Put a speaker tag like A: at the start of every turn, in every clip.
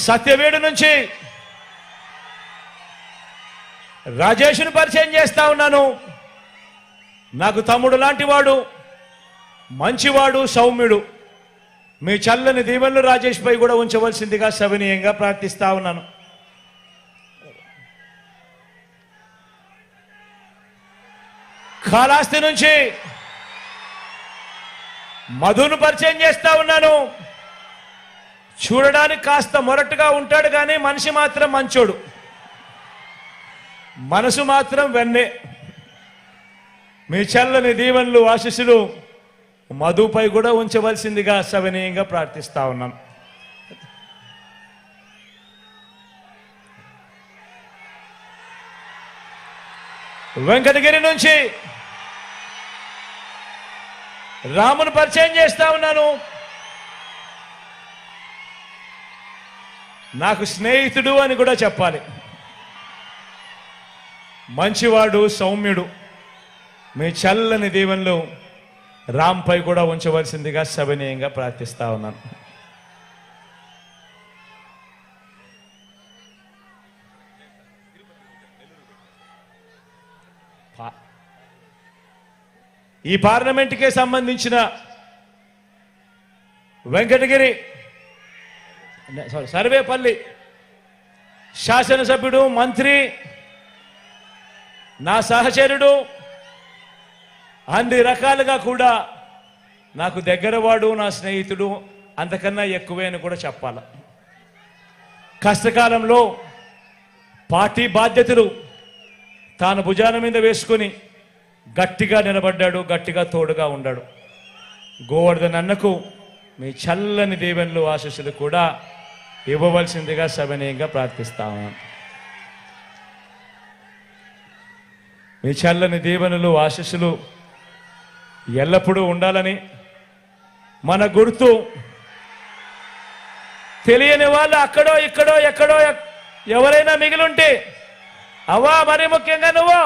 A: సత్యవేడు నుంచి రాజేష్ను పరిచయం చేస్తా ఉన్నాను. నాకు తమ్ముడు లాంటి వాడు, మంచివాడు, సౌమ్యుడు. మీ చల్లని దీవెనలు రాజేష్ పై కూడా ఉంచవలసిందిగా సవినీయంగా ప్రార్థిస్తా ఉన్నాను. కాళహస్తి నుంచి మధును పరిచయం చేస్తా ఉన్నాను. చూడడానికి కాస్త మొరటుగా ఉంటాడు కానీ మనిషి మాత్రం మంచోడు, మనసు మాత్రం వెన్నే. మీ చల్లని దీవెనలు ఆశీస్సులు మధుపై కూడా ఉంచవలసిందిగా సవినీయంగా ప్రార్థిస్తా ఉన్నాను. వెంకటగిరి నుంచి రామును పరిచయం చేస్తా ఉన్నాను. నాకు స్నేహితుడు అని కూడా చెప్పాలి. మంచివాడు, సౌమ్యుడు. మీ చల్లని దీవెనలు రాంపై కూడా ఉంచవలసిందిగా సవినీయంగా ప్రార్థిస్తా ఉన్నాను. ఈ పార్లమెంటుకే సంబంధించిన వెంకటగిరి సర్వేపల్లి శాసనసభ్యుడు, మంత్రి, నా సహచరుడు, అన్ని రకాలుగా కూడా నాకు దగ్గరవాడు, నా స్నేహితుడు, అంతకన్నా ఎక్కువే అని కూడా చెప్పాలి. కష్టకాలంలో పార్టీ బాధ్యతలు తాను భుజాన మీద వేసుకుని గట్టిగా నిలబడ్డాడు, గట్టిగా తోడుగా ఉన్నాడు. గోవర్ధన్ అన్నకు మీ చల్లని దీవెనలు ఆశీస్సులు కూడా ఇవ్వవలసిందిగా సవినయంగా ప్రార్థిస్తాము. మీ చల్లని దీవెనలు ఆశీస్సులు ఎల్లప్పుడూ ఉండాలని, మన గుర్తు తెలియని వాళ్ళు అక్కడో ఇక్కడో ఎక్కడో ఎవరైనా మిగిలుంటే, అవ్వా మరి ముఖ్యంగా నువ్వు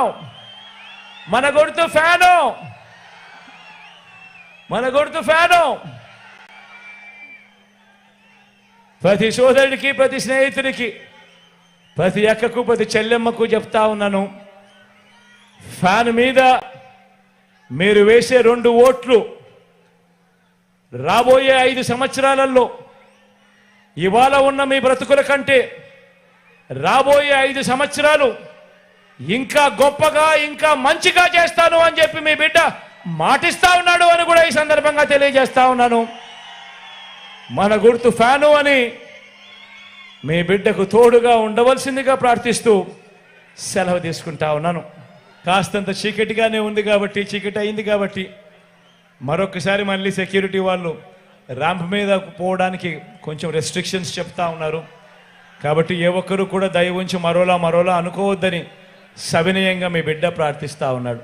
A: మన గుర్తు ఫ్యాను, మన గుర్తు ఫ్యాను. ప్రతి సోదరుడికి, ప్రతి స్నేహితుడికి, ప్రతి అక్కకు, ప్రతి చెల్లెమ్మకు చెప్తా ఉన్నాను, ఫ్యాన్ మీద మీరు వేసే 2 ఓట్లు రాబోయే 5 సంవత్సరాలలో ఇవాళ ఉన్న మీ బ్రతుకుల కంటే రాబోయే 5 సంవత్సరాలు ఇంకా గొప్పగా, ఇంకా మంచిగా చేస్తాను అని చెప్పి మీ బిడ్డ మాటిస్తా ఉన్నాడు అని కూడా ఈ సందర్భంగా తెలియజేస్తా ఉన్నాను. మన గుర్తు ఫ్యాను అని మీ బిడ్డకు తోడుగా ఉండవలసిందిగా ప్రార్థిస్తూ సెలవు తీసుకుంటా ఉన్నాను. కాస్తంత చీకటిగానే ఉంది కాబట్టి, చీకటి అయింది కాబట్టి మరొకసారి మళ్ళీ సెక్యూరిటీ వాళ్ళు ర్యాంప్ మీద పోవడానికి కొంచెం రెస్ట్రిక్షన్స్ చెప్తా ఉన్నారు. కాబట్టి ఏ ఒక్కరు కూడా దయ ఉంచి మరోలా అనుకోవద్దని సవినయంగా మీ బిడ్డ ప్రార్థిస్తా ఉన్నాడు.